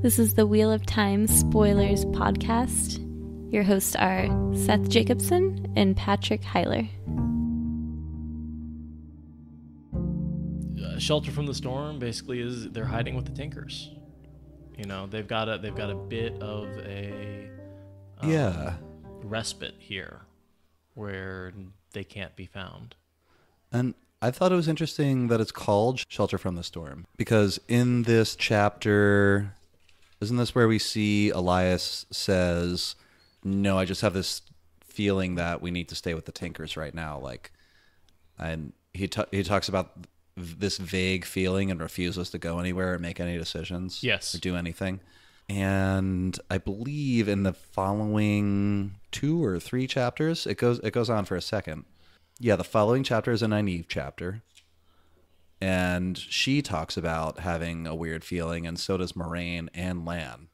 This is the Wheel of Time Spoilers podcast. Your hosts are Seth Jacobson and Patrick Heiler. Shelter from the Storm basically is they're hiding with the Tinkers. You know, they've got a bit of a respite here where they can't be found. And I thought it was interesting that it's called Shelter from the Storm, because in this chapter, isn't this where we see Elyas says, no, I just have this feeling that we need to stay with the Tinkers right now. And he talks about this vague feeling and refuses to go anywhere or make any decisions. Yes. Or do anything. And I believe in the following 2 or 3 chapters, it goes on for a second. Yeah, the following chapter is a Nynaeve chapter. And she talks about having a weird feeling, and so does Moraine and Lan.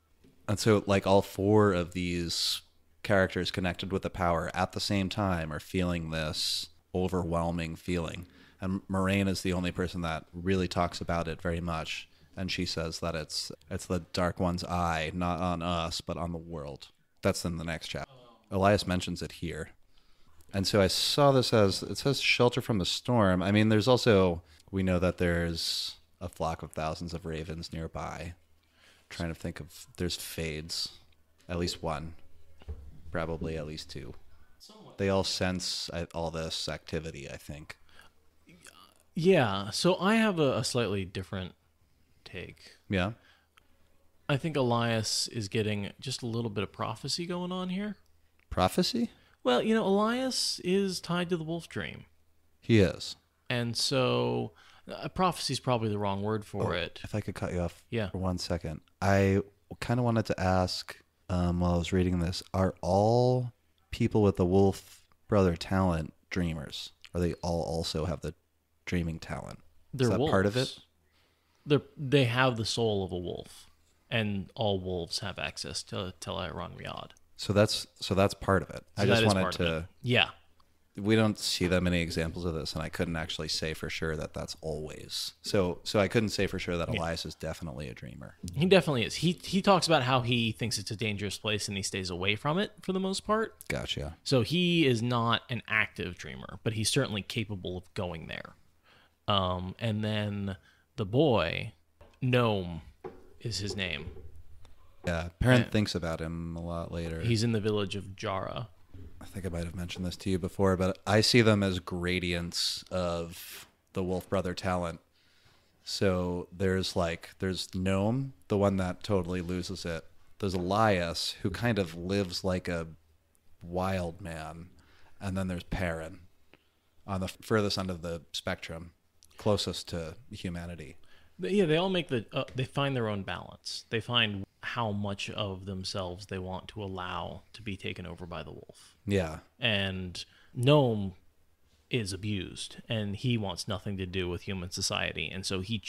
And so, all 4 of these characters connected with the power at the same time are feeling this overwhelming feeling. And Moraine is the only person that really talks about it very much. And she says that it's the Dark One's eye, not on us, but on the world. That's in the next chapter. Elyas mentions it here. And so I saw this as, it says Shelter from the Storm. I mean, there's also, we know that there's a flock of thousands of ravens nearby. I'm trying to think of, there's fades. At least 1. Probably at least 2. They all sense all this activity, I think. Yeah, so I have a slightly different take. Yeah? I think Elyas is getting just a little bit of prophecy going on here. Prophecy? Well, you know, Elyas is tied to the wolf dream. He is. And so, prophecy is probably the wrong word for it. If I could cut you off for 1 second. I kind of wanted to ask, while I was reading this, are all people with the wolf brother talent dreamers? Or they all also have the dreaming talent? They're Is that wolves. part of it? They have the soul of a wolf, and all wolves have access to Tel'aran Riyadh. So that's part of it. So I just wanted to. Yeah. We don't see that many examples of this, and I couldn't actually say for sure that that's always. So I couldn't say for sure that Elyas is definitely a dreamer. He definitely is. He talks about how he thinks it's a dangerous place and he stays away from it for the most part. Gotcha. So he is not an active dreamer, but he's certainly capable of going there. And then the boy, Gnome is his name. Yeah, Perrin thinks about him a lot later. He's in the village of Jara. I think I might have mentioned this to you before, but I see them as gradients of the wolf brother talent. So there's Gnome, the one that totally loses it. There's Elyas, who kind of lives like a wild man. And then there's Perrin on the furthest end of the spectrum, closest to humanity. Yeah, they all make they find their own balance. They find how much of themselves they want to allow to be taken over by the wolf. Yeah. And Gnome is abused, and he wants nothing to do with human society, and so he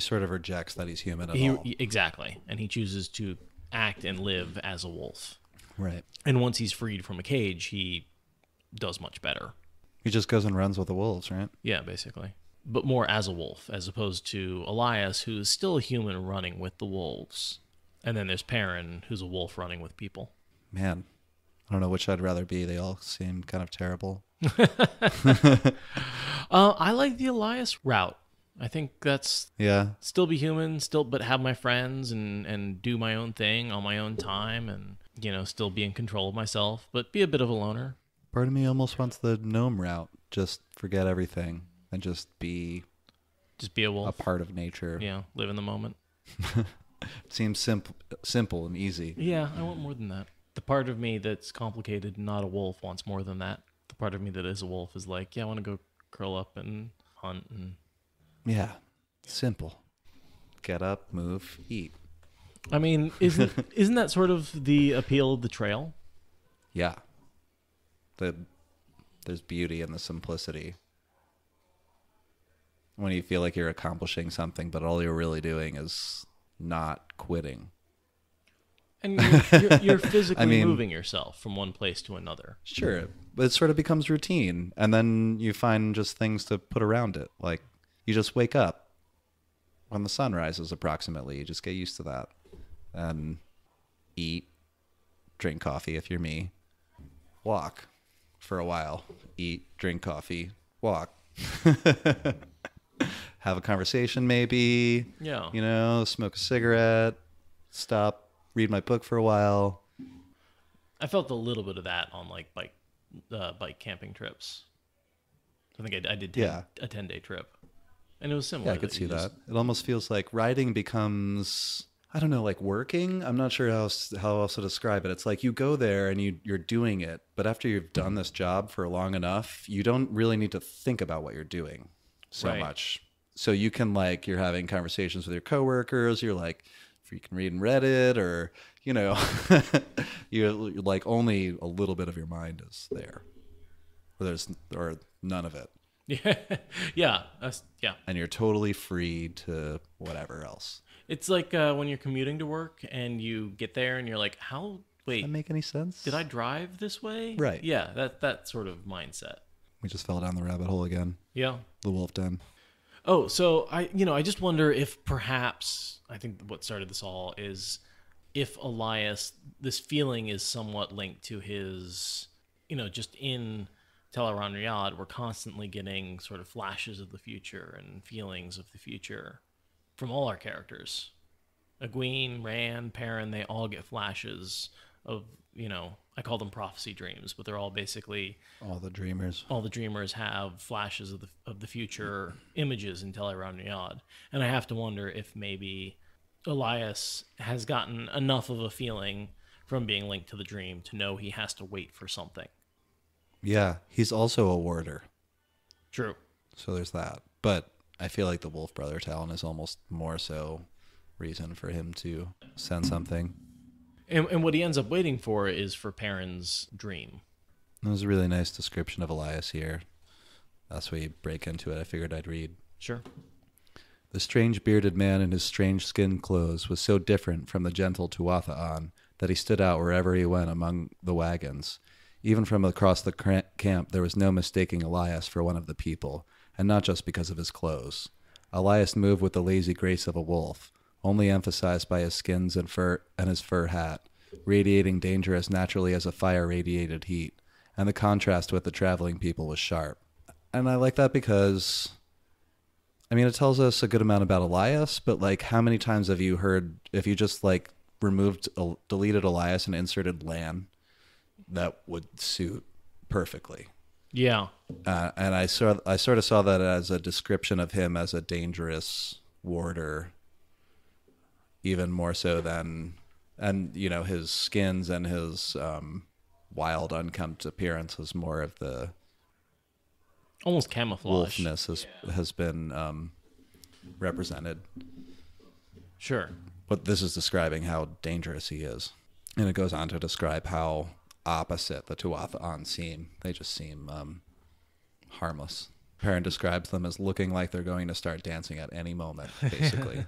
sort of rejects that he's human at all. Exactly. And he chooses to act and live as a wolf. Right. And once he's freed from a cage, he does much better. He just goes and runs with the wolves, right? Yeah, basically. But more as a wolf, as opposed to Elyas, who is still a human running with the wolves. And then there's Perrin, who's a wolf running with people. Man, I don't know which I'd rather be. They all seem kind of terrible. I like the Elyas route. I think that's still be human, but have my friends and do my own thing on my own time, and still be in control of myself, but be a bit of a loner. Part of me almost wants the gnome route. Just forget everything and just be a wolf, a part of nature. Yeah, live in the moment. Seems simple and easy. Yeah, I want more than that. The part of me that's complicated and not a wolf wants more than that. The part of me that is a wolf is like, yeah, I want to go curl up and hunt. And yeah, simple. Get up, move, eat. I mean, isn't that sort of the appeal of the trail? Yeah. There's beauty in the simplicity. When you feel like you're accomplishing something, but all you're really doing is not quitting. And you're physically moving yourself from one place to another. Sure, but it sort of becomes routine, and then you find just things to put around it. Like, you just wake up when the sun rises approximately. You just get used to that. and eat, drink coffee if you're me, walk for a while, eat, drink coffee, walk. Have a conversation maybe. Yeah. You know, smoke a cigarette, stop, read my book for a while. I felt a little bit of that on like bike camping trips. I think I did a 10-day trip, and it was similar. Yeah, I could see that. It almost feels like riding becomes, I don't know, like working. I'm not sure how else to describe it. It's like you go there and you're doing it, but after you've done this job for long enough, you don't really need to think about what you're doing so much. So you can, like, you're having conversations with your coworkers. You're like freaking reading Reddit, or you know, you're like only a little bit of your mind is there, or none of it. Yeah. And you're totally free to whatever else. It's like when you're commuting to work and you get there and you're like, wait, does that make any sense? Did I drive this way? Right. Yeah, that sort of mindset. We just fell down the rabbit hole again. Yeah. The wolf den. Oh, so I just wonder if perhaps, I think what started this all is if Elyas, this feeling is somewhat linked to his, just in Tel'aran'rhiod, we're constantly getting sort of flashes of the future and feelings of the future from all our characters. Egwene, Raen, Perrin, they all get flashes of, I call them prophecy dreams, but they're all basically... All the dreamers. All the dreamers have flashes of the future images in Tel'aran'rhiod. And I have to wonder if maybe Elyas has gotten enough of a feeling from being linked to the dream to know he has to wait for something. Yeah, he's also a warder. True. So there's that. But I feel like the Wolf Brother talent is almost more so reason for him to send something. And what he ends up waiting for is for Perrin's dream. It was a really nice description of Elyas here. That's why you break into it. I figured I'd read. Sure. The strange bearded man in his strange skin clothes was so different from the gentle Tuatha'an that he stood out wherever he went among the wagons. Even from across the camp, there was no mistaking Elyas for one of the people, and not just because of his clothes. Elyas moved with the lazy grace of a wolf, only emphasized by his skins and fur and his fur hat, radiating danger as naturally as a fire radiated heat, and the contrast with the traveling people was sharp. And I like that because, it tells us a good amount about Elyas, but like, how many times have you heard, if you just like deleted Elyas and inserted Lan, that would suit perfectly. Yeah. And I sort of saw that as a description of him as a dangerous warder, even more so than, and his skins and his wild, unkempt appearance was more of the almost camouflage. Wolfness has been represented. Sure. But this is describing how dangerous he is, and it goes on to describe how opposite the Tuatha'an seem. They just seem harmless. Perrin describes them as looking like they're going to start dancing at any moment, basically.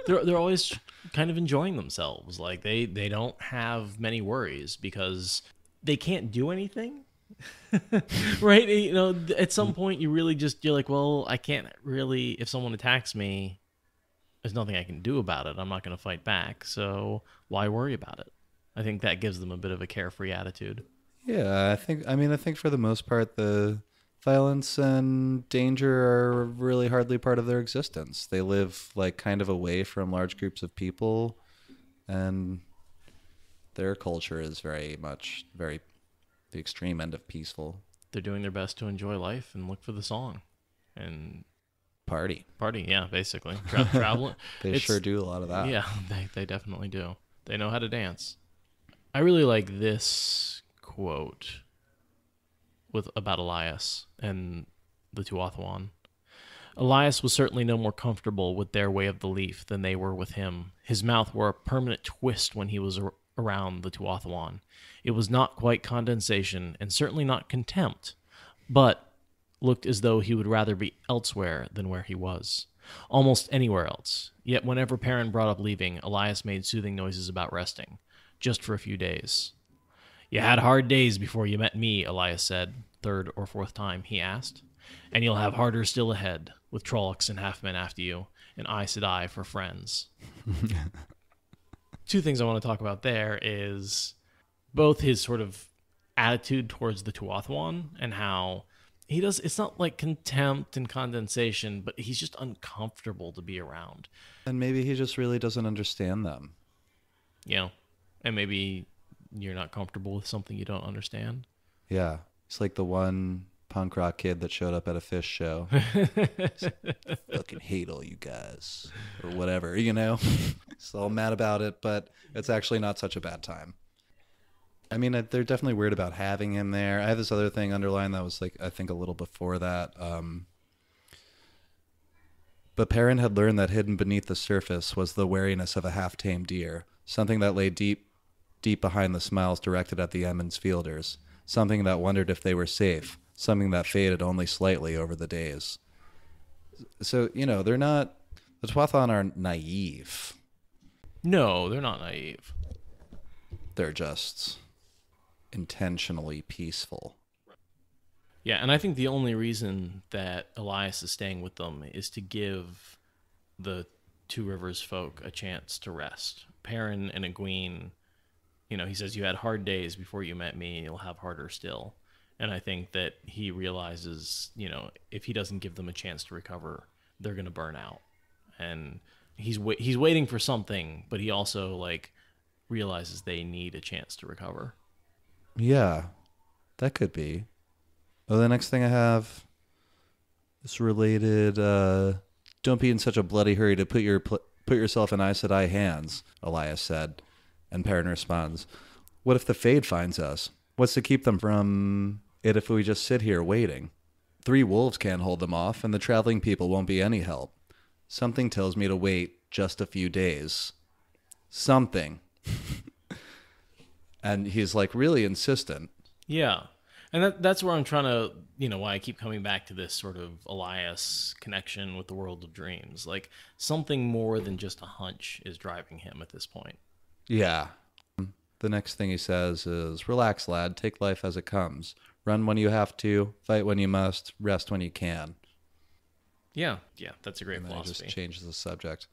They're always kind of enjoying themselves. Like they don't have many worries because they can't do anything. Right? At some point you're like, well, I can't really, if someone attacks me, there's nothing I can do about it. I'm not going to fight back. So why worry about it? I think that gives them a bit of a carefree attitude. Yeah, I think for the most part, the violence and danger are really hardly part of their existence. They live like kind of away from large groups of people, and their culture is very the extreme end of peaceful. They're doing their best to enjoy life and look for the song and party. Yeah, basically travel. They sure do a lot of that. Yeah, they definitely do. They know how to dance. I really like this quote about Elyas and the Tuatha'an. Elyas was certainly no more comfortable with their way of the leaf than they were with him. His mouth wore a permanent twist when he was around the Tuatha'an. It was not quite condensation, and certainly not contempt, but looked as though he would rather be elsewhere than where he was. Almost anywhere else. Yet whenever Perrin brought up leaving, Elyas made soothing noises about resting. Just for a few days. You had hard days before you met me, Elyas said, third or fourth time he asked. And you'll have harder still ahead, with Trollocs and halfmen after you, and Aes Sedai for friends. two things I want to talk about there is both his sort of attitude towards the Tuatha'an and how he does. It's not like contempt and condensation, but he's just uncomfortable to be around. And maybe he just really doesn't understand them. And maybe you're not comfortable with something you don't understand. Yeah. It's like the one punk rock kid that showed up at a Fish show. Fucking hate all you guys. Or whatever, He's all mad about it, but it's actually not such a bad time. I mean, they're definitely weird about having him there. I have this other thing underlined that was like, I think a little before that. But Perrin had learned that hidden beneath the surface was the wariness of a half-tamed deer, something that lay deep behind the smiles directed at the Emmons fielders, something that wondered if they were safe, something that faded only slightly over the days. So, they're not, the Tuatha'an aren't naive. No, they're not naive. They're just intentionally peaceful. Yeah, and I think the only reason that Elyas is staying with them is to give the Two Rivers folk a chance to rest. Perrin and Egwene, he says, you had hard days before you met me, you'll have harder still. And I think that he realizes, if he doesn't give them a chance to recover, they're going to burn out. And he's waiting for something, but he also, realizes they need a chance to recover. Yeah, that could be. Oh, the next thing I have is related. Don't be in such a bloody hurry to put yourself in Aes Sedai hands, Elyas said. And Perrin responds, what if the Fade finds us? What's to keep them from it if we just sit here waiting? 3 wolves can't hold them off, and the traveling people won't be any help. Something tells me to wait just a few days. Something. And he's really insistent. Yeah. And that's where I'm trying to, why I keep coming back to this sort of Elyas connection with the world of dreams. Something more than just a hunch is driving him at this point. Yeah. The next thing he says is, relax, lad, take life as it comes. Run when you have to, fight when you must, rest when you can. Yeah, that's a great philosophy. He just changes the subject.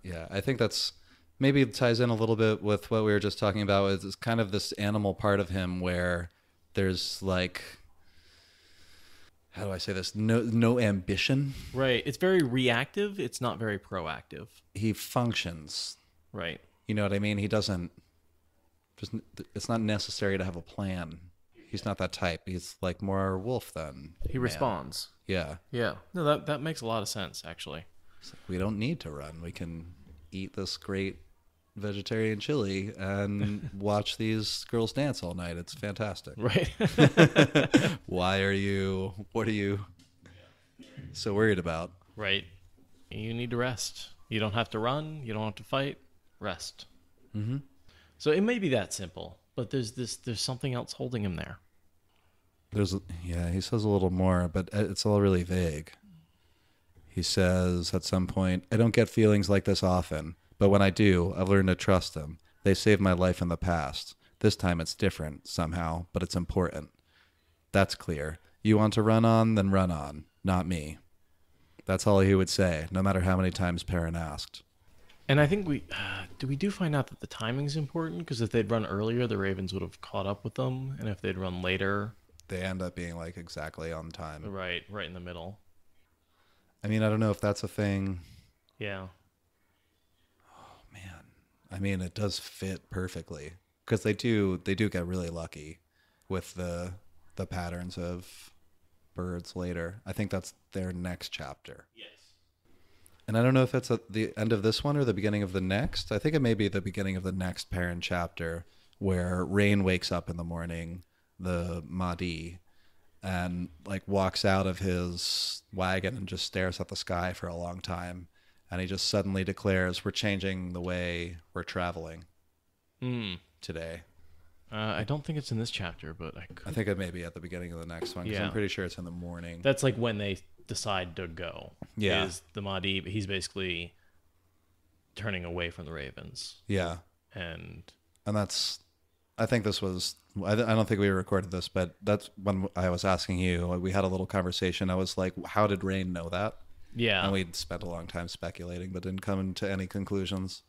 Yeah, I think that's maybe it ties in a little bit with what we were just talking about. It's kind of this animal part of him where there's how do I say this? No ambition. Right. It's very reactive. It's not very proactive. He functions. Right. You know what I mean? He doesn't. It's not necessary to have a plan. He's not that type. He's more wolf than he responds. Yeah. Yeah. No, that makes a lot of sense, actually. We don't need to run. We can eat this great vegetarian chili and watch these girls dance all night. It's fantastic. Right. What are you so worried about? Right. You need to rest. You don't have to run. You don't have to fight. Rest. Mm-hmm. So it may be that simple, but there's something else holding him there. He says a little more, but it's all really vague. He says at some point, I don't get feelings like this often, but when I do, I've learned to trust them. They saved my life in the past. This time it's different somehow, but it's important. That's clear. You want to run on, then run on, not me. That's all he would say, no matter how many times Perrin asked. And I think we do find out that the timing's important, because if they'd run earlier, the Ravens would have caught up with them, and if they'd run later, they end up being exactly on time. Right in the middle. I mean, I don't know if that's a thing. Yeah. Oh man, I mean, it does fit perfectly because they do get really lucky with the patterns of birds later. I think that's their next chapter. Yes. And I don't know if it's at the end of this one or the beginning of the next. I think it may be the beginning of the next Perrin chapter where Rain wakes up in the morning, the Mahdi, and walks out of his wagon and just stares at the sky for a long time. And he just suddenly declares, we're changing the way we're traveling today. I don't think it's in this chapter, but I think it may be at the beginning of the next one, because I'm pretty sure it's in the morning. That's when they decide to go. Yeah. Is the Mahdi, but he's basically turning away from the Ravens. Yeah. And that's, I think this was, I don't think we recorded this, but that's when I was asking you, we had a little conversation. I was like, how did Rain know that? Yeah. And we'd spent a long time speculating, but didn't come to any conclusions.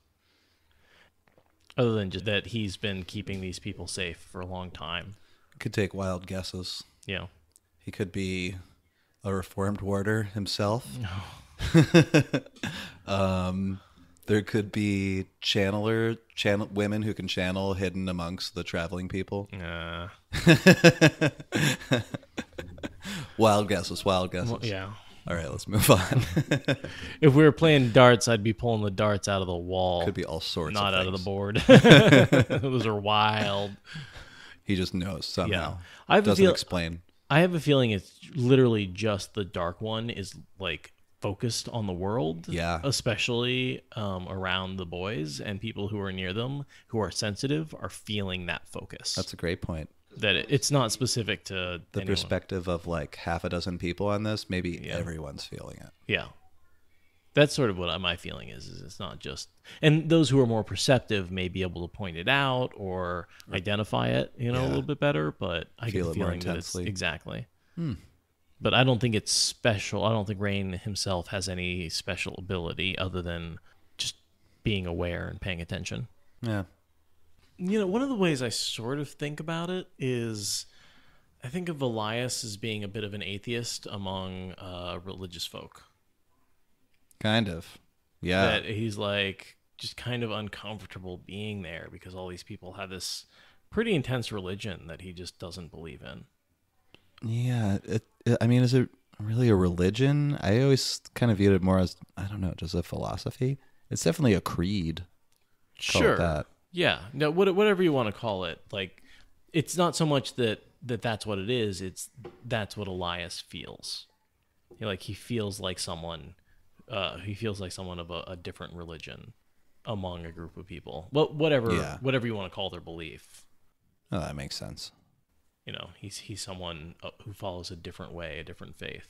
Other than just that he's been keeping these people safe for a long time. Could take wild guesses. Yeah. He could be a reformed warder himself. There could be women who can channel hidden amongst the traveling people. Wild guesses. Well, yeah. All right, let's move on. If we were playing darts, I'd be pulling the darts out of the wall. Could be all sorts not of out of the things. board. Those are wild. He just knows somehow. Yeah. Doesn't explain. I have a feeling it's literally just the Dark One is like focused on the world. Yeah. Especially around the boys and people who are near them who are sensitive are feeling that focus. That's a great point. That it's not specific to the anyone. Perspective of like half a dozen people on this. Maybe everyone's feeling it. Yeah. That's sort of what my feeling is it's not just... And those who are more perceptive may be able to point it out or identify it, a little bit better, but I get the feeling that it's... Exactly. But I don't think it's special. I don't think Raen himself has any special ability other than just being aware and paying attention. Yeah. One of the ways I sort of think about it is I think of Elyas as being a bit of an atheist among religious folk. Kind of. Yeah. That he's like just kind of uncomfortable being there because all these people have this pretty intense religion that he just doesn't believe in. Yeah. I mean, is it really a religion? I always kind of viewed it more as, I don't know, just a philosophy. It's definitely a creed. Sure. That. Yeah. No, whatever you want to call it. Like, it's not so much that's what it is. It's that's what Elyas feels. He feels like someone. He feels like someone of a different religion among a group of people. Well, whatever you want to call their belief. Oh, that makes sense. He's someone who follows a different way, a different faith,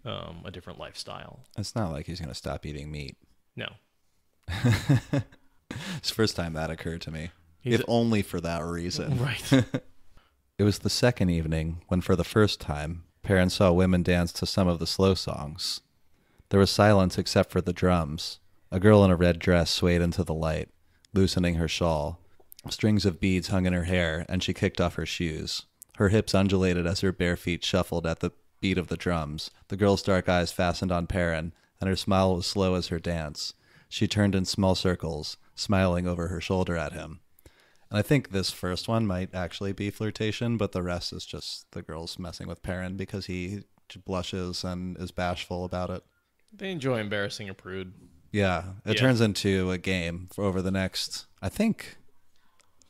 a different lifestyle. It's not like he's going to stop eating meat. No. It's the first time that occurred to me. If only for that reason. Right. It was the second evening when, for the first time, Perrin saw women dance to some of the slow songs. There was silence except for the drums. A girl in a red dress swayed into the light, loosening her shawl. Strings of beads hung in her hair, and she kicked off her shoes. Her hips undulated as her bare feet shuffled at the beat of the drums. The girl's dark eyes fastened on Perrin, and her smile was slow as her dance. She turned in small circles, smiling over her shoulder at him. And I think this first one might actually be flirtation, but the rest is just the girl's messing with Perrin because he blushes and is bashful about it. They enjoy embarrassing a prude. Yeah, it turns into a game for over the next, I think,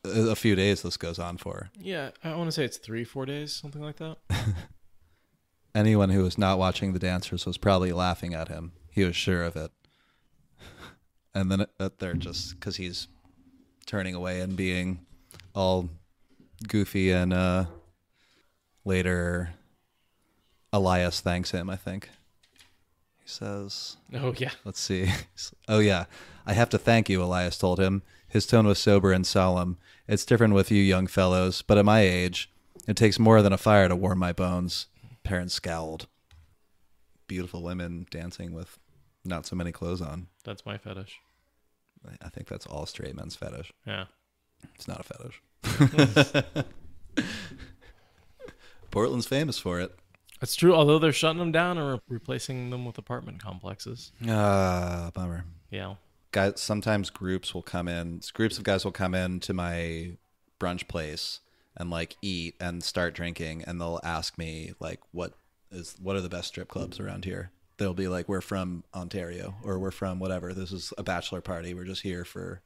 a few days this goes on for. Yeah, I want to say it's 3-4 days, something like that. Anyone who was not watching the dancers was probably laughing at him. He was sure of it. And then they're just, because he's turning away and being all goofy, and later Elyas thanks him, I think. He says, oh, yeah. Let's see. Oh, yeah. I have to thank you, Elyas told him. His tone was sober and solemn. It's different with you young fellows, but at my age, it takes more than a fire to warm my bones. Perrin scowled. Beautiful women dancing with not so many clothes on. That's my fetish. I think that's all straight men's fetish. Yeah. It's not a fetish. Portland's famous for it. That's true, although they're shutting them down and replacing them with apartment complexes. Bummer. Yeah. Guys, sometimes groups of guys will come in to my brunch place and like eat and start drinking, and they'll ask me like, what are the best strip clubs around here? They'll be like, we're from Ontario, or we're from whatever. This is a bachelor party. We're just here for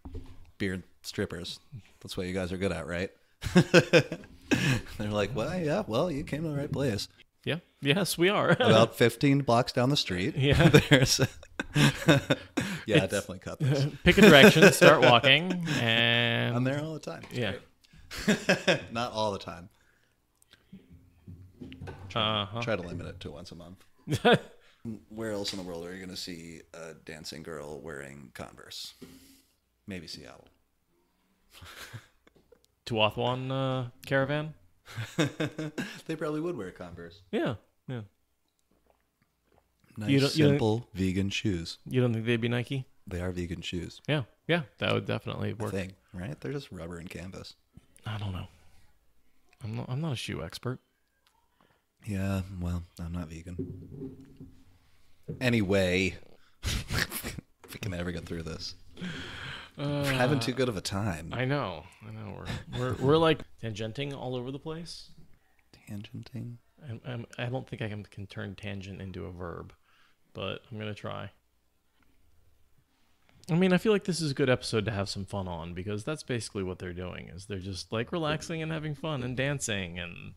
beer and strippers. That's what you guys are good at, right? They're like, well, yeah, well, you came to the right place. Yeah. Yes, we are. About 15 blocks down the street. Yeah. There's definitely cut this. Pick a direction, start walking, and I'm there all the time. Yeah. Not all the time. Try to limit it to once a month. Where else in the world are you going to see a dancing girl wearing Converse? Maybe Seattle. Tuathwan caravan? They probably would wear Converse. Yeah, yeah. Nice, simple vegan shoes. You don't think they'd be Nike? They are vegan shoes. Yeah, that would definitely work. Thing, right? They're just rubber and canvas. I don't know. I'm not a shoe expert. Yeah, well, I'm not vegan. Anyway, if we can ever get through this. We're having too good of a time. I know. We're like tangenting all over the place. Tangenting? I don't think I can turn tangent into a verb, but I'm going to try. I mean, I feel like this is a good episode to have some fun on, because that's basically what they're doing, is they're just like relaxing and having fun and dancing and,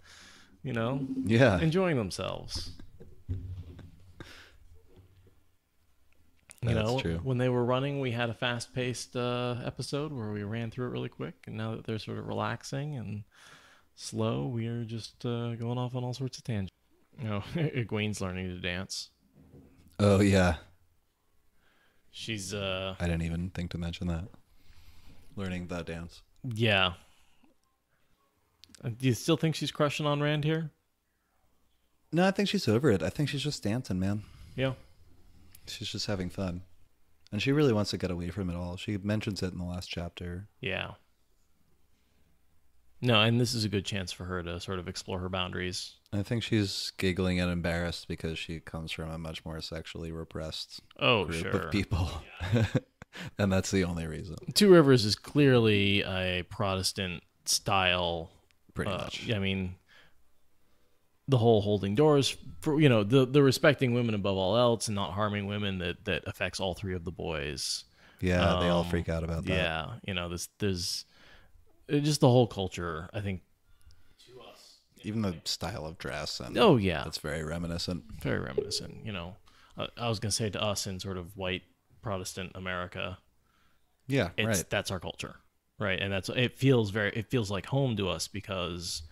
enjoying themselves. That's true. When they were running, we had a fast-paced episode where we ran through it really quick, and now that they're sort of relaxing and slow, we are just going off on all sorts of tangents. Egwene's learning to dance. Oh, yeah. She's I didn't even think to mention that. Learning the dance. Yeah. Do you still think she's crushing on Rand here? No, I think she's over it. I think she's just dancing, man. Yeah. She's just having fun. And she really wants to get away from it all. She mentions it in the last chapter. Yeah. No, and this is a good chance for her to sort of explore her boundaries. I think she's giggling and embarrassed because she comes from a much more sexually repressed group of people. Yeah. And that's the only reason. Two Rivers is clearly a Protestant style. Pretty much. I mean, the whole holding doors for, the respecting women above all else and not harming women that affects all three of the boys. Yeah, they all freak out about that. Yeah, there's just the whole culture, I think. To us. Even the style of dress. And oh, yeah. That's very reminiscent. Very reminiscent, I was going to say to us in sort of white Protestant America. Yeah, right. That's our culture, right? And it feels like home to us because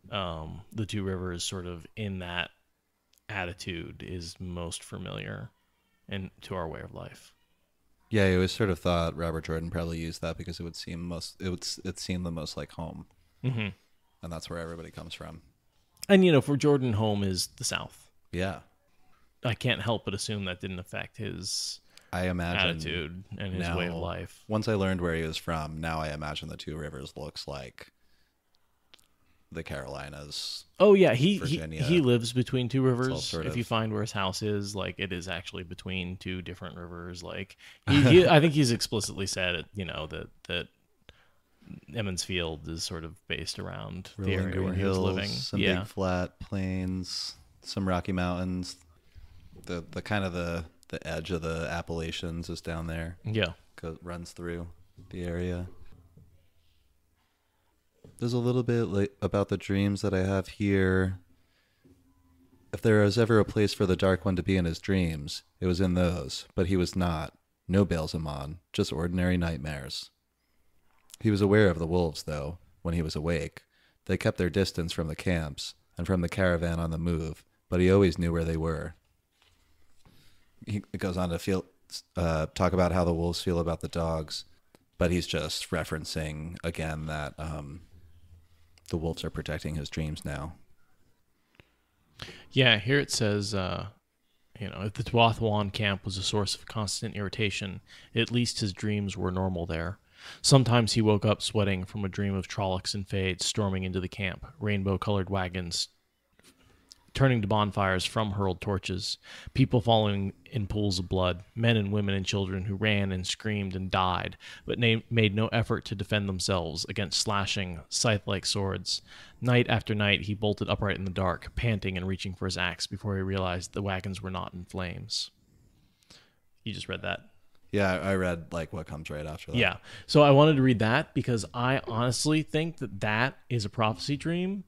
the Two Rivers sort of in that attitude is most familiar and to our way of life. Yeah, I always sort of thought Robert Jordan probably used that because it seemed the most like home. Mm-hmm. And that's where everybody comes from. And for Jordan, home is the South. Yeah. I can't help but assume that didn't affect his attitude and his way of life. Once I learned where he was from, now I imagine the Two Rivers looks like the Carolinas. Oh yeah, Virginia. he lives between two rivers. If you find where his house is, like it is actually between two different rivers. Like I think he's explicitly said it. That Emmons Field is sort of based around the area where he was living. Some big flat plains, some Rocky Mountains. The kind of the edge of the Appalachians is down there. Yeah, runs through the area. There's a little bit about the dreams that I have here. If there was ever a place for the Dark One to be in his dreams, it was in those, but he was not. No Baal-Zaman, just ordinary nightmares. He was aware of the wolves, though, when he was awake. They kept their distance from the camps and from the caravan on the move, but he always knew where they were. He goes on to talk about how the wolves feel about the dogs, but he's just referencing, again, that the wolves are protecting his dreams now. Yeah, here it says, if the Tuatha'an camp was a source of constant irritation, at least his dreams were normal there. Sometimes he woke up sweating from a dream of Trollocs and Fades storming into the camp, rainbow-colored wagons turning to bonfires from hurled torches, people falling in pools of blood, men and women and children who ran and screamed and died, but made no effort to defend themselves against slashing, scythe-like swords. Night after night he bolted upright in the dark, panting and reaching for his axe before he realized the wagons were not in flames. You just read that? Yeah, I read what comes right after that. Yeah, so I wanted to read that because I honestly think that is a prophecy dream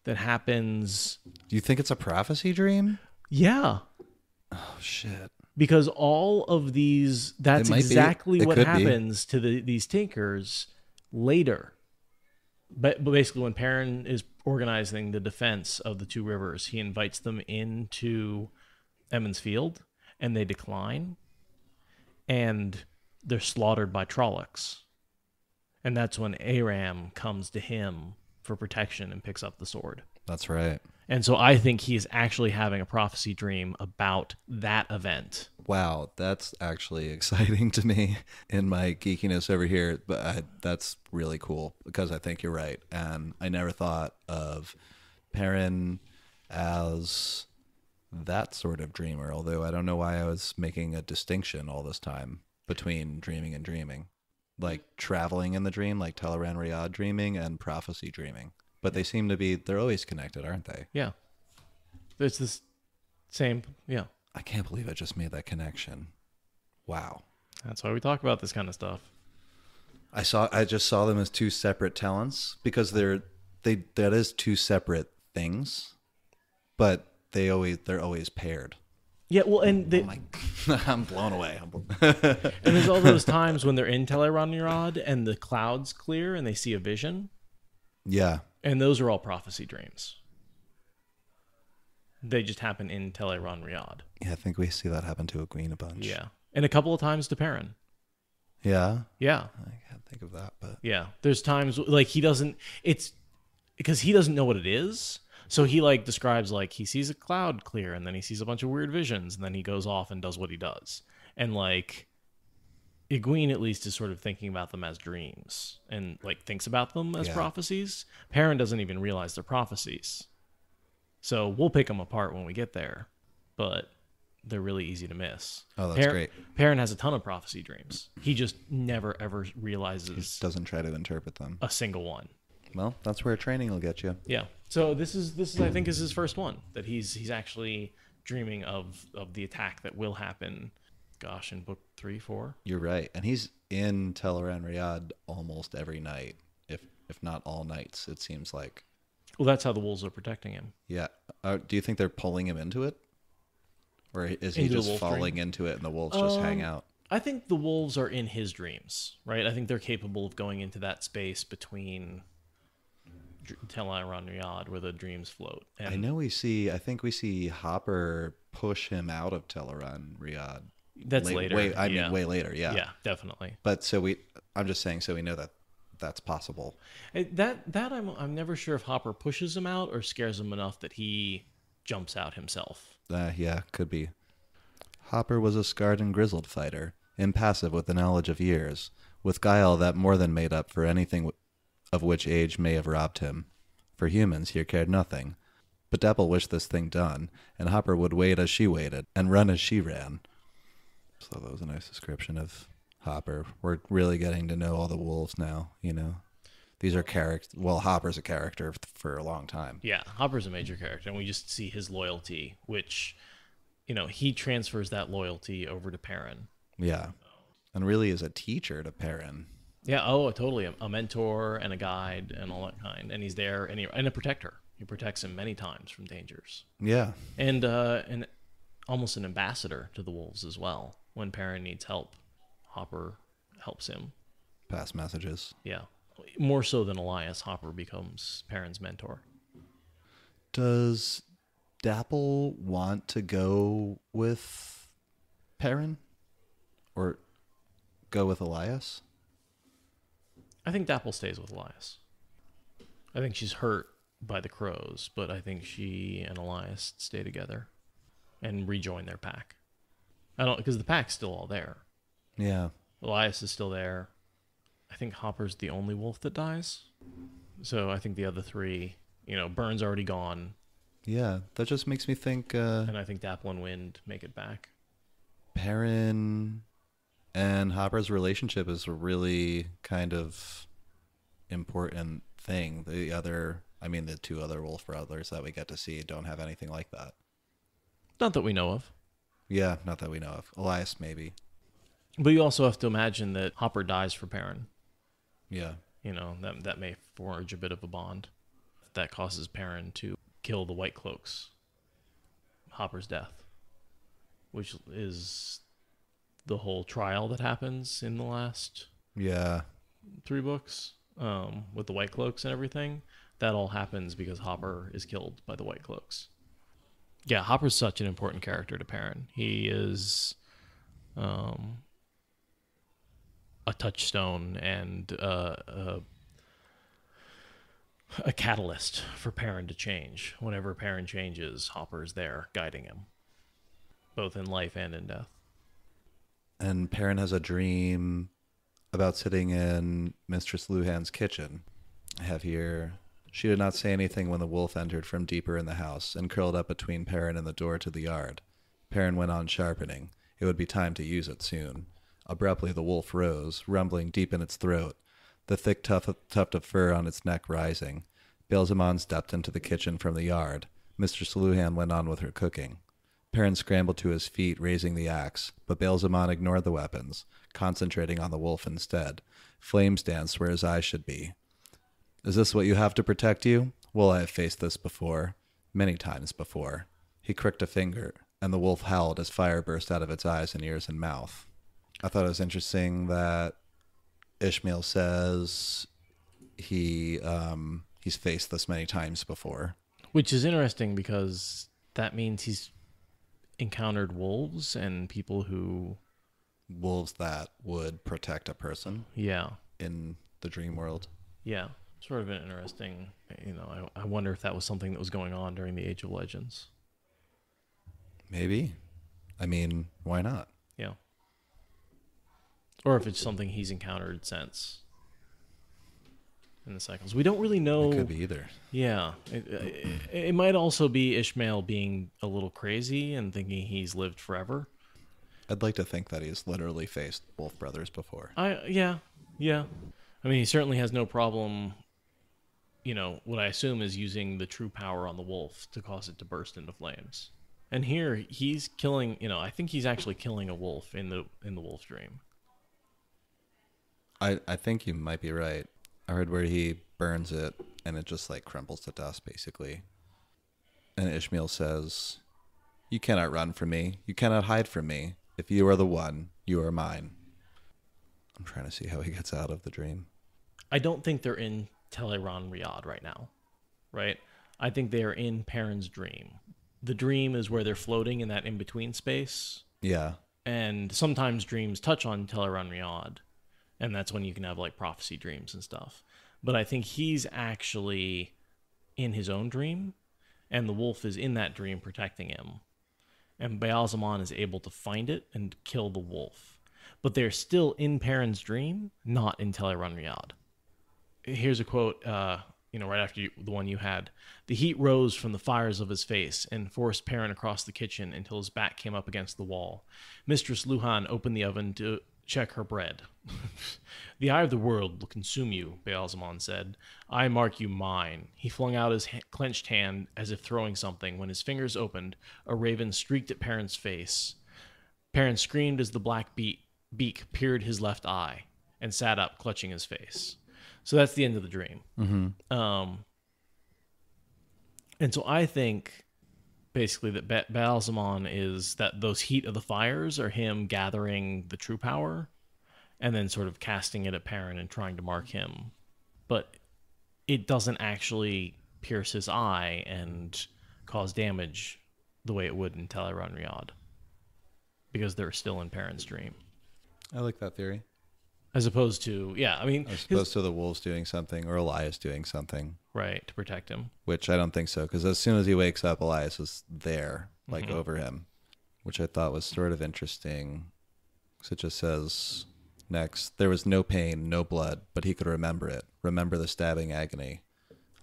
that happens. Do you think it's a prophecy dream? Yeah. Oh, shit. Because all of these, that's exactly what happens to these Tinkers later. But basically when Perrin is organizing the defense of the Two Rivers, he invites them into Emmons Field, and they decline. And they're slaughtered by Trollocs. And that's when Aram comes to him for protection and picks up the sword. That's right. And so I think he's actually having a prophecy dream about that event. Wow, that's actually exciting to me in my geekiness over here. But that's really cool because I think you're right. And I never thought of Perrin as that sort of dreamer, although I don't know why I was making a distinction all this time between dreaming and dreaming. Like traveling in the dream, like Teleran Riyadh dreaming and prophecy dreaming. But they seem to be, they're always connected, aren't they? Yeah. It's the same, yeah. I can't believe I just made that connection. Wow. That's why we talk about this kind of stuff. I just saw them as two separate talents because that is two separate things, but they're always paired. Yeah, well, and I'm blown away. And there's all those times when they're in Teleran Riyadh and the clouds clear and they see a vision. Yeah. And those are all prophecy dreams. They just happen in Teleran Riyadh. Yeah, I think we see that happen to Egwene a bunch. Yeah. And a couple of times to Perrin. Yeah? Yeah. I can't think of that, but... Yeah. There's times, like, it's because he doesn't know what it is. So he, like, describes, like, he sees a cloud clear, and then he sees a bunch of weird visions, and then he goes off and does what he does. And, like, Egwene, at least, is sort of thinking about them as dreams and, like, thinks about them as prophecies. Perrin doesn't even realize they're prophecies. So we'll pick them apart when we get there, but they're really easy to miss. Oh, that's great. Perrin has a ton of prophecy dreams. He just never, ever realizes... He just doesn't try to interpret them. A single one. Well, that's where training will get you. Yeah. So this is I think is his first one that he's actually dreaming of the attack that will happen. Gosh, in book 3, 4. You're right, and he's in Teleran Riyadh almost every night, if not all nights. It seems like. Well, that's how the wolves are protecting him. Yeah. Do you think they're pulling him into it, or is he just falling into it and the wolves just hang out? I think the wolves are in his dreams, right? I think they're capable of going into that space between Teleran Riyadh where the dreams float. And I think we see Hopper push him out of Teleran Riyadh. That's later. Way later, yeah. Yeah, definitely. But I'm just saying, so we know that that's possible. I'm never sure if Hopper pushes him out or scares him enough that he jumps out himself. Yeah, could be. Hopper was a scarred and grizzled fighter, impassive with the knowledge of years, with guile that more than made up for anything of which age may have robbed him. For humans, he cared nothing. But Dapple wished this thing done, and Hopper would wait as she waited, and run as she ran. So that was a nice description of Hopper. We're really getting to know all the wolves now, you know. These are characters. Well, Hopper's a character for a long time. Yeah, Hopper's a major character, and we just see his loyalty, which, you know, he transfers that loyalty over to Perrin. Yeah, and really is a teacher to Perrin. Yeah, totally. A mentor and a guide and all that kind. And he's there, and a protector. He protects him many times from dangers. Yeah. And almost an ambassador to the wolves as well. When Perrin needs help, Hopper helps him. Pass messages. Yeah. More so than Elyas, Hopper becomes Perrin's mentor. Does Dapple want to go with Perrin? Or go with Elyas? I think Dapple stays with Elyas. I think she's hurt by the crows, but I think she and Elyas stay together and rejoin their pack. Because the pack's still all there. Yeah. Elyas is still there. I think Hopper's the only wolf that dies. So I think the other three, Burn's already gone. Yeah, that just makes me think... and I think Dapple and Wind make it back. Perrin and Hopper's relationship is a really kind of important thing. The two other Wolfbrothers that we get to see don't have anything like that. Not that we know of. Yeah, not that we know of. Elyas, maybe. But you also have to imagine that Hopper dies for Perrin. Yeah. That may forge a bit of a bond. That causes Perrin to kill the White Cloaks. Hopper's death. Which is the whole trial that happens in the last 3 books. With the White Cloaks and everything. That all happens because Hopper is killed by the White Cloaks. Yeah, Hopper's such an important character to Perrin. He is a touchstone and a catalyst for Perrin to change. Whenever Perrin changes, Hopper's there guiding him, both in life and in death. And Perrin has a dream about sitting in Mistress Luhan's kitchen. I have here, she did not say anything when the wolf entered from deeper in the house and curled up between Perrin and the door to the yard. Perrin went on sharpening. It would be time to use it soon. Abruptly, the wolf rose, rumbling deep in its throat, the thick tuft of fur on its neck rising. Baelzemon stepped into the kitchen from the yard. Mistress Luhan went on with her cooking. Perrin scrambled to his feet, raising the axe, but Baelzemon ignored the weapons, concentrating on the wolf instead. Flames danced where his eyes should be. Is this what you have to protect you? Well, I have faced this before. Many times before. He cricked a finger, and the wolf howled as fire burst out of its eyes and ears and mouth. I thought it was interesting that Ishamael says he's faced this many times before. Which is interesting because that means he's encountered wolves and people who... Wolves that would protect a person. Yeah. In the dream world. Yeah. Sort of an interesting, I wonder if that was something that was going on during the Age of Legends. Maybe. I mean, why not? Yeah. Or if it's something he's encountered since in the cycles. We don't really know. It could be either. Yeah. It might also be Ishamael being a little crazy and thinking he's lived forever. I'd like to think that he's literally faced Wolfbrothers before. Yeah. I mean, he certainly has no problem, what I assume is using the true power on the wolf to cause it to burst into flames. And here he's killing, I think he's actually killing a wolf in the wolf dream. I think you might be right. I heard where he burns it and it just like crumbles to dust basically. And Ishamael says, "You cannot run from me. You cannot hide from me. If you are the one, you are mine." I'm trying to see how he gets out of the dream. I don't think they're in Teleron Riyadh right now, right? I think they are in Perrin's dream. The dream is where they're floating in that in-between space. Yeah. And sometimes dreams touch on Teleron Riyadh, and that's when you can have like prophecy dreams and stuff. But I think he's actually in his own dream, and the wolf is in that dream protecting him. And Baelzemon is able to find it and kill the wolf. But they're still in Perrin's dream, not in Teleron Riyadh. Here's a quote, right after the one you had. "The heat rose from the fires of his face and forced Perrin across the kitchen until his back came up against the wall. Mistress Luhan opened the oven to check her bread. 'The eye of the world will consume you,' Baelzemon said. 'I mark you mine.' He flung out his clenched hand as if throwing something. When his fingers opened, a raven streaked at Perrin's face. Perrin screamed as the black beak pierced his left eye and sat up, clutching his face." So that's the end of the dream. Mm-hmm. And so I think basically that Baelzemon is that those heat of the fires are him gathering the true power and then sort of casting it at Perrin and trying to mark him. But it doesn't actually pierce his eye and cause damage the way it would in Teleron Riyadh because they're still in Perrin's dream. I like that theory. As opposed to, as opposed to the wolves doing something or Elyas doing something. Right, to protect him. Which I don't think so, because as soon as he wakes up, Elyas is there, like over him, which I thought was sort of interesting. So it just says, next, "There was no pain, no blood, but he could remember it. Remember the stabbing agony."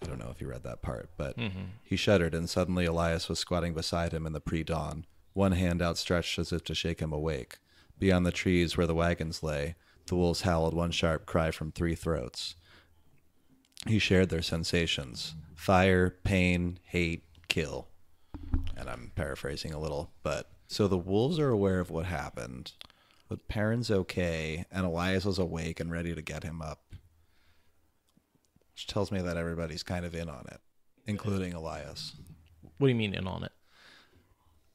I don't know if you read that part, but he shuddered, and suddenly Elyas was squatting beside him in the pre-dawn, one hand outstretched as if to shake him awake. Beyond the trees where the wagons lay, the wolves howled one sharp cry from three throats. He shared their sensations: fire, pain, hate, kill. And I'm paraphrasing a little, but so the wolves are aware of what happened, but Perrin's okay, and Elyas was awake and ready to get him up. Which tells me that everybody's kind of in on it, including Elyas. What do you mean in on it?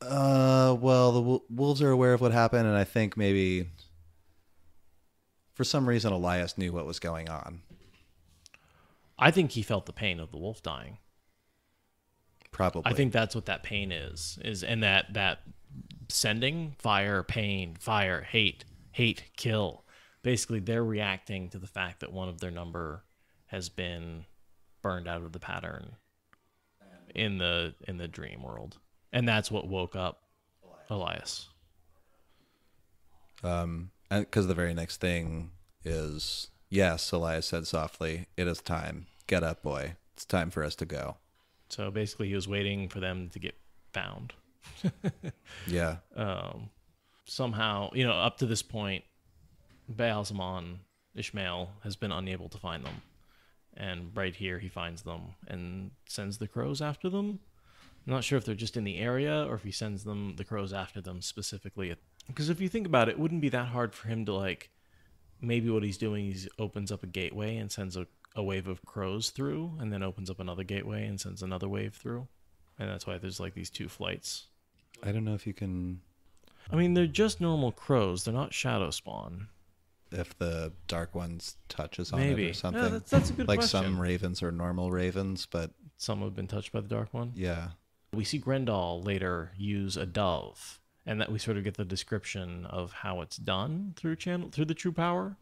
Well, the wolves are aware of what happened, and I think maybe for some reason Elyas knew what was going on. I think he felt the pain of the wolf dying. Probably. I think that's what that pain is and that sending fire, pain, fire, hate, kill. Basically, they're reacting to the fact that one of their number has been burned out of the pattern in the dream world. And that's what woke up Elyas. And because the very next thing is, yes, Elyas said softly, "It is time. Get up, boy. It's time for us to go." So basically he was waiting for them to get found. Yeah. Somehow, you know, up to this point, Baal-Zaman, Ishamael, has been unable to find them. And right here he finds them and sends the crows after them. I'm not sure if they're just in the area or if he sends the crows after them specifically. Because if you think about it, it wouldn't be that hard for him to, like, maybe what he's doing is opens up a gateway and sends a wave of crows through, and then opens up another gateway and sends another wave through. And that's why there's, like, these two flights. I don't know if you can... I mean, they're just normal crows. They're not shadow spawn. If the Dark One's touches on Maybe. it or something. Yeah, that's a good like question. some ravens are normal ravens, but... Some have been touched by the Dark One. Yeah. We see Grendel later use a dove, and that we sort of get the description of how it's done through the true power.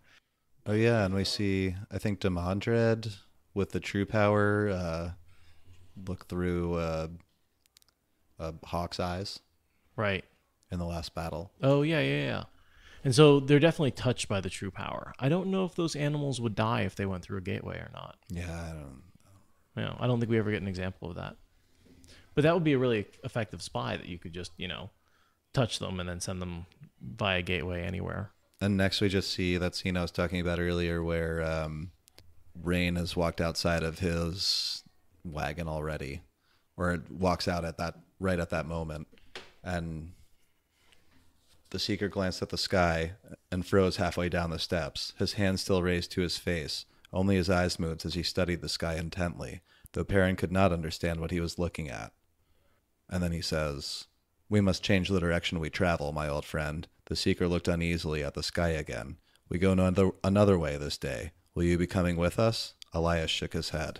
Oh, yeah, and we see, I think, Demandred with the true power look through a hawk's eyes. Right. In the last battle. Oh, yeah. And so they're definitely touched by the true power. I don't know if those animals would die if they went through a gateway or not. Yeah, I don't think we ever get an example of that. But that would be a really effective spy that you could just, touch them and then send them via gateway anywhere. And next we just see that scene I was talking about earlier where Rain has walked outside of his wagon already, or it walks out right at that moment. And the Seeker glanced at the sky and froze halfway down the steps, his hand still raised to his face. Only his eyes moved as he studied the sky intently, though Perrin could not understand what he was looking at. And then he says, "We must change the direction we travel, my old friend." The Seeker looked uneasily at the sky again. "We go another way this day. Will you be coming with us?" Elyas shook his head.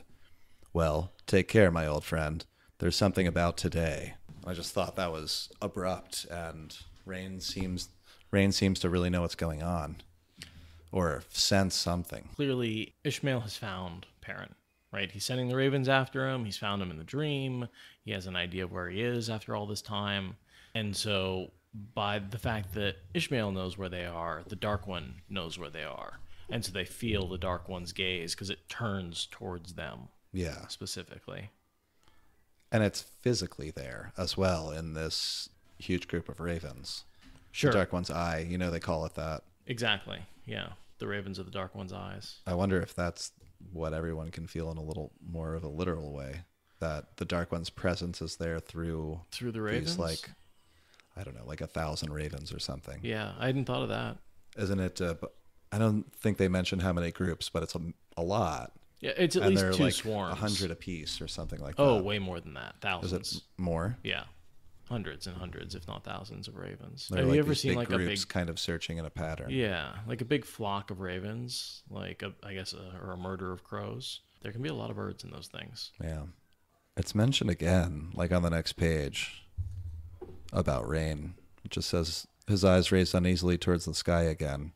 "Well, take care, my old friend. There's something about today." I just thought that was abrupt, and Rain seems to really know what's going on, or sense something. Clearly, Ishamael has found Perrin, right? He's sending the ravens after him. He's found him in the dream. He has an idea of where he is after all this time. And so by the fact that Ishamael knows where they are, the Dark One knows where they are. And so they feel the Dark One's gaze because it turns towards them. Yeah. Specifically. And it's physically there as well in this huge group of ravens. Sure. The Dark One's eye, they call it that. Exactly. Yeah. The ravens are the Dark One's eyes. I wonder if that's what everyone can feel in a little more of a literal way. That the Dark One's presence is there through the ravens? These, I don't know, 1,000 ravens or something. Yeah, I hadn't thought of that. Isn't it? I don't think they mentioned how many groups, but it's a lot. Yeah, it's at least two swarms. 100 apiece or something like that. Oh, way more than that. Thousands. Is it more? Yeah. Hundreds and hundreds, if not thousands of ravens. Have you ever seen a big kind of searching in a pattern? Yeah, like a big flock of ravens, or a murder of crows. There can be a lot of birds in those things. Yeah. It's mentioned again, on the next page, about Rain. It just says, his eyes raised uneasily towards the sky again.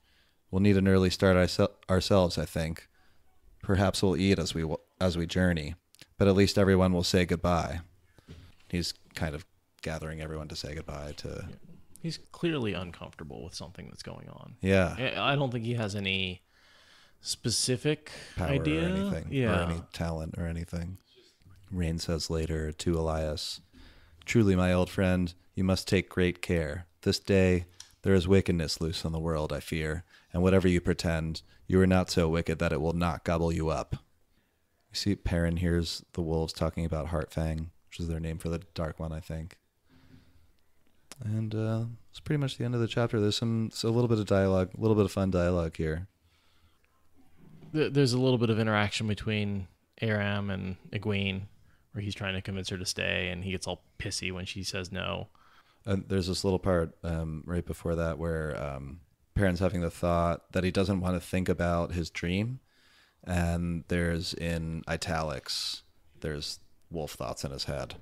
"We'll need an early start ourselves, I think. Perhaps we'll eat as we journey, but at least everyone will say goodbye." He's kind of gathering everyone to say goodbye to... Yeah. He's clearly uncomfortable with something that's going on. Yeah. I don't think he has any specific power idea. Or anything. Yeah. Or any talent or anything. Rain says later to Elyas, "Truly, my old friend, you must take great care. This day there is wickedness loose in the world, I fear, and whatever you pretend, you are not so wicked that it will not gobble you up." You see Perrin hears the wolves talking about Heartfang, which is their name for the Dark One, I think. And it's pretty much the end of the chapter. There's a little bit of dialogue, a little bit of fun dialogue here. There's a little bit of interaction between Aram and Egwene, where he's trying to convince her to stay, and he gets all pissy when she says no. There's this little part right before that where Perrin's having the thought that he doesn't want to think about his dream, and there's in italics, there's wolf thoughts in his head.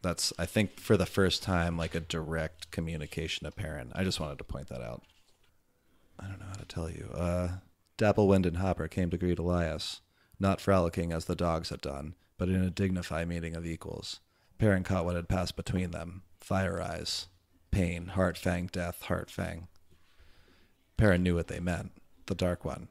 That's, I think, for the first time, a direct communication to Perrin. I just wanted to point that out. I don't know how to tell you. Dapplewind and Hopper came to greet Elyas, not frolicking as the dogs had done, but in a dignified meeting of equals. Perrin caught what had passed between them. Fire eyes. pain, heart fang, death, heart fang. Perrin knew what they meant. The Dark One.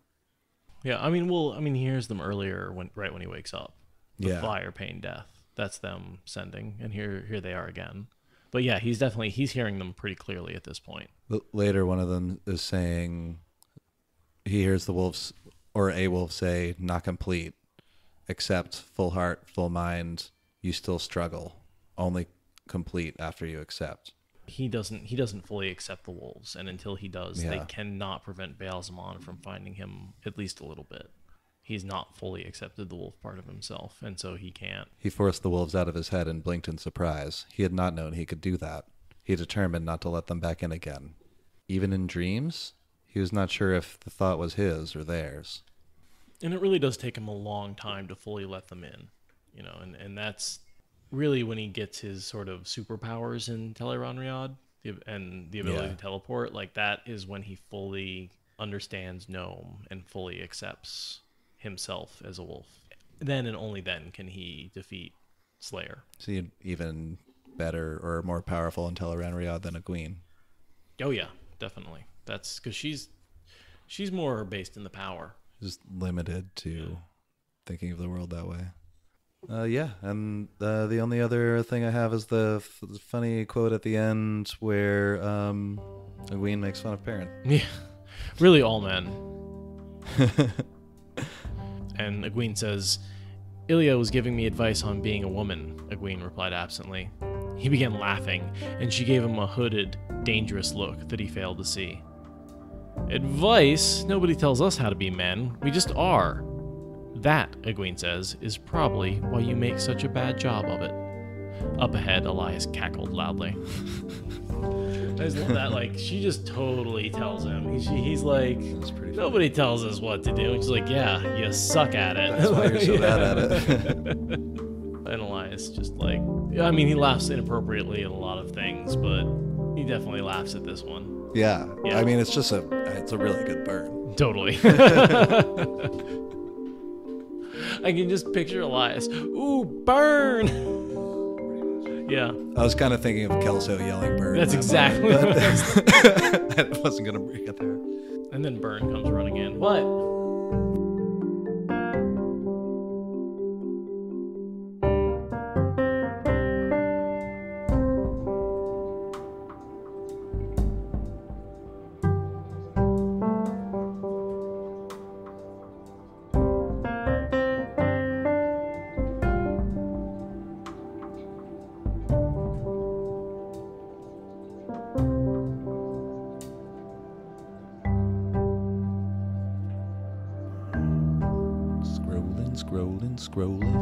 Yeah, I mean, he hears them earlier right when he wakes up. The fire, pain, death. That's them sending, and here they are again. But yeah, he's hearing them pretty clearly at this point. Later, one of them is saying he hears the wolves or a wolf say, "Not complete. Accept, full heart, full mind. You still struggle. Only complete after you accept." He doesn't fully accept the wolves, and until he does, they cannot prevent Baal-Zaman from finding him at least a little bit. He's not fully accepted the wolf part of himself, and so he can't. He forced the wolves out of his head and blinked in surprise. He had not known he could do that. He determined not to let them back in again. Even in dreams, he was not sure if the thought was his or theirs. And it really does take him a long time to fully let them in, and that's really when he gets his sort of superpowers in Tel'aran'rhiod and the ability to teleport. Like, that is when he fully understands Gnome and fully accepts himself as a wolf. Then and only then can he defeat Slayer. So he's even better or more powerful in Tel'aran'rhiod than Egwene. Oh yeah, definitely. That's because she's more based in the power. Just limited to thinking of the world that way. And the only other thing I have is the funny quote at the end where Egwene makes fun of Perrin. Yeah, really all men. And Egwene says, "Elyas was giving me advice on being a woman," Egwene replied absently. He began laughing, and she gave him a hooded, dangerous look that he failed to see. "Advice? Nobody tells us how to be men. We just are. That," Egwene says, "is probably why you make such a bad job of it." Up ahead, Elyas cackled loudly. I just love that. Like, she just totally tells him. He's like, "Nobody tells us what to do." And she's like, "Yeah, you suck at it. That's why you're so bad at it." And Elyas just like, he laughs inappropriately at a lot of things, but he definitely laughs at this one. Yeah. I mean, it's a really good burn. Totally. I can just picture Elyas. Ooh, burn! Yeah. I was kind of thinking of Kelso yelling burn. That's exactly what I was thinking. I wasn't going to bring it there. And then Burn comes running in. What? Scrolling.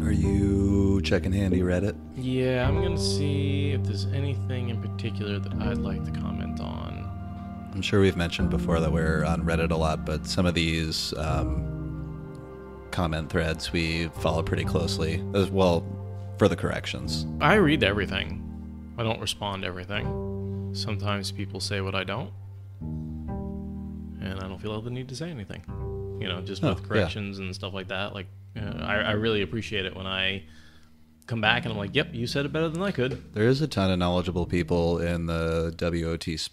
Are you checking handy Reddit? Yeah, I'm gonna see if there's anything in particular that I'd like to comment on. I'm sure we've mentioned before that we're on Reddit a lot, but some of these comment threads we follow pretty closely as well for the corrections. I read everything. I don't respond to everything. Sometimes people say what I don't, and I don't feel the need to say anything. Just with corrections and stuff like that. Like, I really appreciate it when I come back and I'm like, "Yep, you said it better than I could." There is a ton of knowledgeable people in the WOT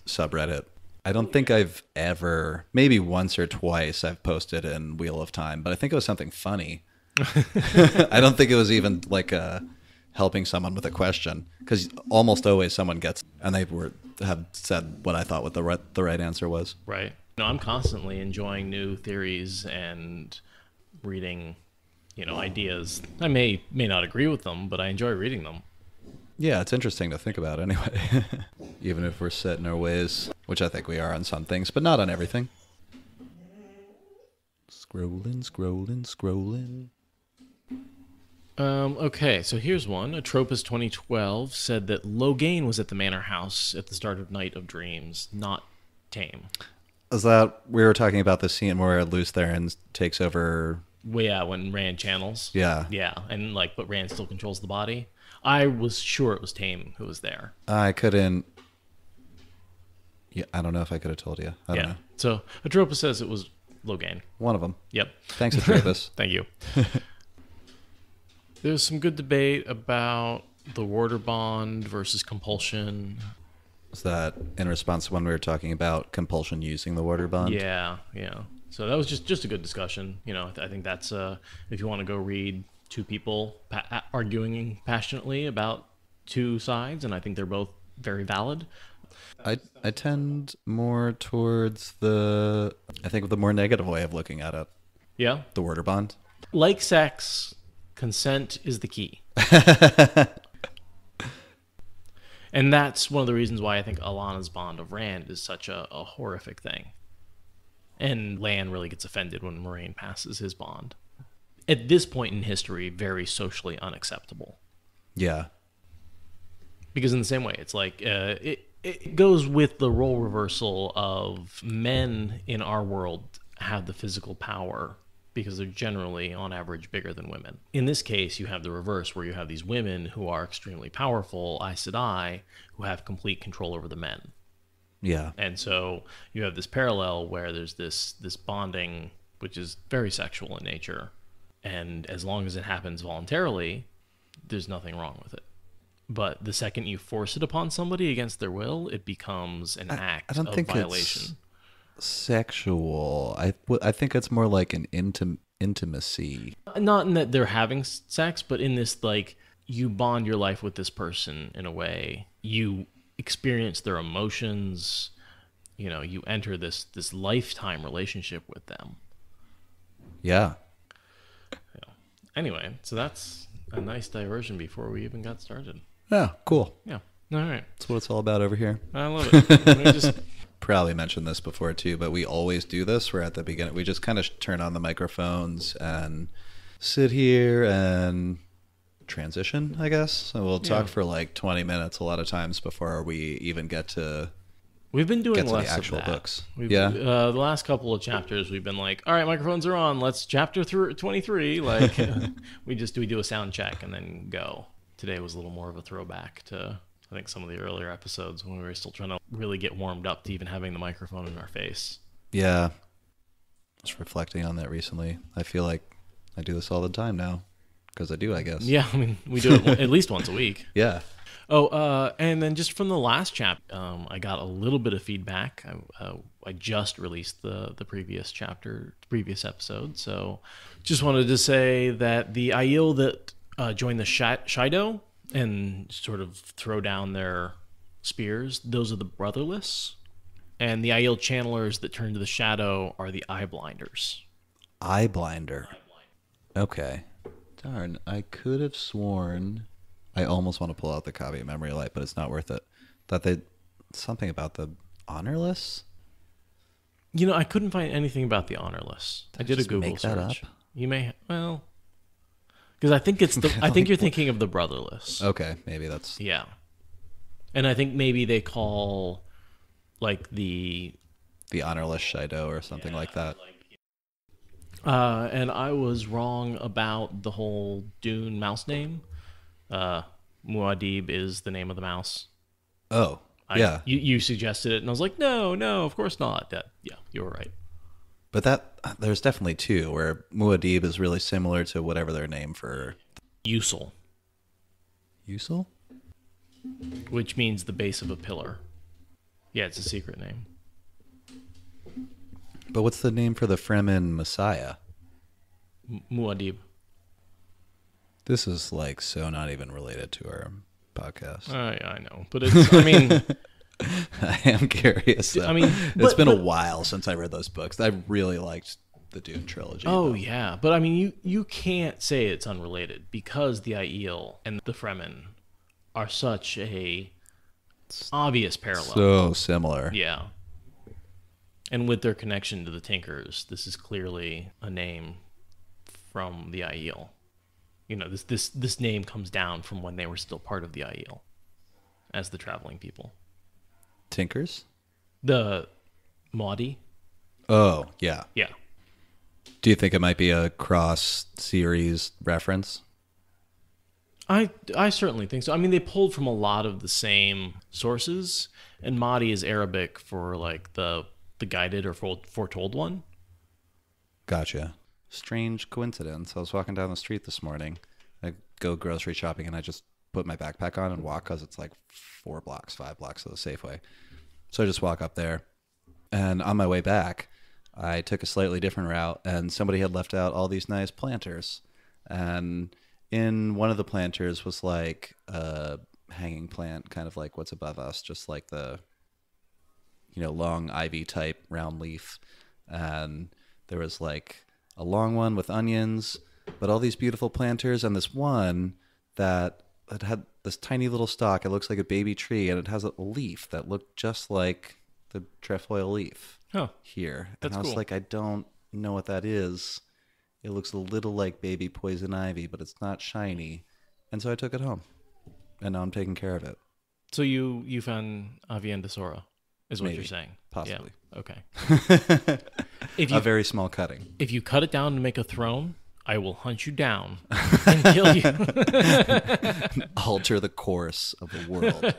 subreddit. I don't think I've ever, maybe once or twice, I've posted in Wheel of Time, but I think it was something funny. I don't think it was even like helping someone with a question, because almost always someone gets, and they have said what I thought what the right answer was. Right. I'm constantly enjoying new theories and reading, ideas. I may not agree with them, but I enjoy reading them. Yeah, it's interesting to think about anyway. Even if we're set in our ways, which I think we are on some things, but not on everything. Scrolling. Okay, so here's one. Atropos 2012 said that Logain was at the manor house at the start of Night of Dreams, not Tame. Is that, we were talking about the scene where Luce Theron takes over? Well, yeah, when Rand channels. Yeah. Yeah, and but Rand still controls the body. I was sure it was Tame who was there. I couldn't. Yeah, I don't know if I could have told you. I don't know. So Atropos says it was Logain. One of them. Yep. Thanks, Atropos. Thank you. There's some good debate about the warder bond versus compulsion. Is that in response to when we were talking about compulsion using the warder bond? Yeah. So that was just a good discussion. I think that's if you want to go read two people arguing passionately about two sides, and I think they're both very valid. I tend more towards the more negative way of looking at it. Yeah. The warder bond. Like sex, consent is the key. And that's one of the reasons why I think Alana's bond of Rand is such a horrific thing. And Lan really gets offended when Moraine passes his bond. At this point in history, very socially unacceptable. Yeah. Because in the same way, it's like it goes with the role reversal of men in our world have the physical power because they're generally, on average, bigger than women. In this case, you have the reverse, where you have these women who are extremely powerful, Aes Sedai, who have complete control over the men. Yeah. And so you have this parallel where there's this bonding, which is very sexual in nature. And as long as it happens voluntarily, there's nothing wrong with it. But the second you force it upon somebody against their will, it becomes an act of violation. Sexual. I think it's more like an intimacy. Not in that they're having sex, but in this, like, you bond your life with this person in a way. You experience their emotions. You enter this lifetime relationship with them. Yeah. Anyway, so that's a nice diversion before we even got started. Yeah, cool. Yeah. All right. That's what it's all about over here. I love it. We probably mentioned this before too, but we always do this. We're at the beginning. We just kind of turn on the microphones and sit here and transition, I guess. So we'll talk for like 20 minutes a lot of times before we even get to. We've been doing get to less the actual of that. Books. The last couple of chapters, we've been like, all right, microphones are on. Let's chapter 23. Like, we do a sound check and then go. Today was a little more of a throwback to, I think, some of the earlier episodes when we were still trying to really get warmed up to even having the microphone in our face. Yeah. I was reflecting on that recently. I feel like I do this all the time now. Because I do, I guess. Yeah, I mean, we do it at least once a week. Yeah. Oh, and then just from the last chapter, I got a little bit of feedback. I just released the previous episode. So just wanted to say that the Aiel that join the Shido and sort of throw down their spears, those are the Brotherless. And the Aiel channelers that turn to the shadow are the Eyeblinders. Eyeblinder. Okay. Darn, I could have sworn... I almost want to pull out the copy of Memory Light, but it's not worth it. Something about the Honorless? I couldn't find anything about the Honorless. I did a Google make that search. Up? You may, because I think I think you're thinking of the Brotherless. Okay, maybe that's... Yeah. And I think maybe they call, like, the Honorless Shido or something like that. And I was wrong about the whole Dune mouse name. Muad'Dib is the name of the mouse. Oh, yeah. You suggested it, and I was like, no, of course not. Yeah, you were right. But there's definitely two, where Muad'Dib is really similar to whatever their name for... Usul. Usul? Which means the base of a pillar. Yeah, it's a secret name. But what's the name for the Fremen Messiah? Muad'Dib. This is like so not even related to our podcast. I know, but it's, I mean... I am curious, though. I mean... It's been a while since I read those books. I really liked the Dune trilogy. Oh, yeah. But I mean, you can't say it's unrelated because the Aiel and the Fremen are such a obvious parallel. So similar. Yeah. And with their connection to the Tinkers, this is clearly a name from the Aiel. This name comes down from when they were still part of the Aiel as the traveling people. Tinkers? The Maudie. Oh, yeah. Yeah. Do you think it might be a cross-series reference? I certainly think so. I mean, they pulled from a lot of the same sources, and Maudie is Arabic for, like, the guided or foretold one. Gotcha. Strange coincidence. I was walking down the street this morning. I go grocery shopping, and I just put my backpack on and walk because it's like 5 blocks to the Safeway. So I just walk up there. And on my way back, I took a slightly different route, and somebody had left out all these nice planters. And in one of the planters was like a hanging plant, kind of like what's above us, just like the, long ivy type round leaf. And there was like a long one with onions, but all these beautiful planters, and this one that had this tiny little stalk. It looks like a baby tree, and it has a leaf that looked just like the trefoil leaf here. That's and I was cool. like, I don't know what that is. It looks a little like baby poison ivy, but it's not shiny. And so I took it home, and now I'm taking care of it. So you found Avendesora, is what Maybe. You're saying? Possibly. Yeah. Okay. A very small cutting. If you cut it down to make a throne, I will hunt you down and kill you. Alter the course of the world.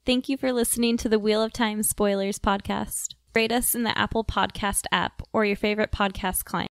Thank you for listening to the Wheel of Time Spoilers podcast. Rate us in the Apple Podcast app or your favorite podcast client.